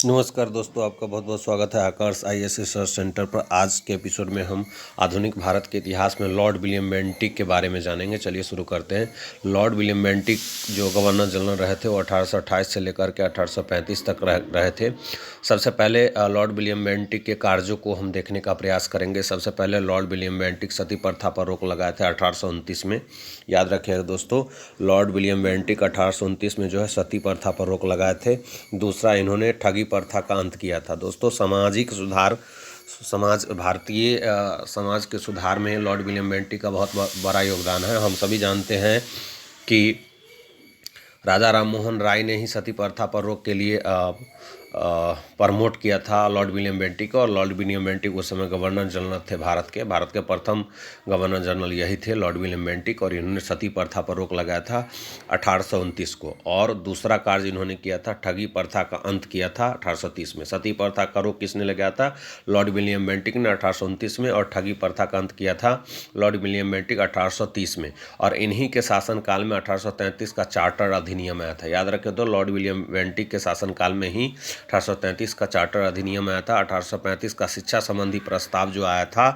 नमस्कार दोस्तों, आपका बहुत बहुत स्वागत है आकर्ष आईएएस रिसर्च सेंटर पर। आज के एपिसोड में हम आधुनिक भारत के इतिहास में लॉर्ड विलियम बेंटिक के बारे में जानेंगे। चलिए शुरू करते हैं। लॉर्ड विलियम बेंटिक जो गवर्नर जनरल रहे थे वो 1828 से लेकर के 1835 तक रहे थे। सबसे पहले लॉर्ड विलियम बेंटिक के कार्यों को हम देखने का प्रयास करेंगे। सबसे पहले लॉर्ड विलियम बेंटिक सती प्रथा पर रोक लगाए थे 1829 में। याद रखिएगा दोस्तों, लॉर्ड विलियम बेंटिक 1829 में जो है सती प्रथा पर रोक लगाए थे। दूसरा, इन्होंने ठगी प्रथा का अंत किया था। दोस्तों, सामाजिक सुधार भारतीय समाज के सुधार में लॉर्ड विलियम बेंटिक का बहुत बड़ा योगदान है। हम सभी जानते हैं कि राजा राम मोहन राय ने ही सती प्रथा पर रोक के लिए प्रमोट किया था लॉर्ड विलियम बेंटिक को। और लॉर्ड विलियम बेंटिक उस समय गवर्नर जनरल थे भारत के प्रथम गवर्नर जनरल यही थे, लॉर्ड विलियम बेंटिक। और इन्होंने सती प्रथा पर रोक लगाया था 1829 को। और दूसरा कार्य इन्होंने किया था, ठगी प्रथा का अंत किया था 1830 में। सती प्रथा का रोक किसने लगाया था? लॉर्ड विलियम बेंटिक ने 1829 में। और ठगी प्रथा का अंत किया था लॉर्ड विलियम बेंटिक 1830 में। और इन्हीं के शासनकाल में 1833 का चार्टर अधिनियम आया था। याद रखें तो लॉर्ड विलियम बेंटिक के शासनकाल में ही 1833 का चार्टर अधिनियम आया था। 1835 का शिक्षा संबंधी प्रस्ताव जो आया था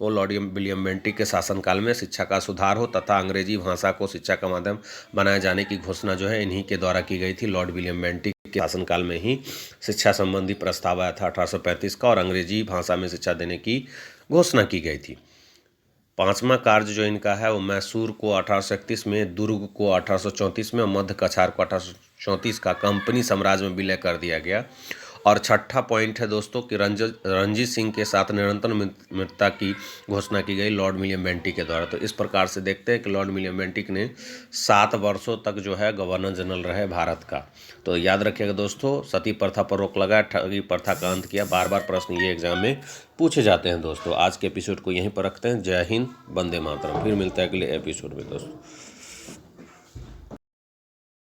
वो लॉर्ड विलियम बेंटिक के शासनकाल में शिक्षा का सुधार हो तथा अंग्रेजी भाषा को शिक्षा का माध्यम बनाए जाने की घोषणा जो है इन्हीं के द्वारा की गई थी। लॉर्ड विलियम बेंटिक के शासनकाल में ही शिक्षा संबंधी प्रस्ताव आया था 1835 का, और अंग्रेजी भाषा में शिक्षा देने की घोषणा की गई थी। पांचवा कार्य जो इनका है वो मैसूर को 1831 में, दुर्ग को 1834 में और मध्य कछार को 1834 का कंपनी साम्राज्य में विलय कर दिया गया। और छठा पॉइंट है दोस्तों कि रणजीत सिंह के साथ निरंतर मित्रता की घोषणा की गई लॉर्ड विलियम बेंटिक के द्वारा। तो इस प्रकार से देखते हैं कि लॉर्ड विलियम बेंटिक ने 7 वर्षों तक जो है गवर्नर जनरल रहे भारत का। तो याद रखिएगा दोस्तों, सती प्रथा पर रोक लगाया, ठगी प्रथा का अंत किया। बार बार प्रश्न ये एग्जाम में पूछे जाते हैं दोस्तों। आज के एपिसोड को यहीं पर रखते हैं। जय हिंद, वंदे मातरम। फिर मिलते हैं अगले एपिसोड में दोस्तों।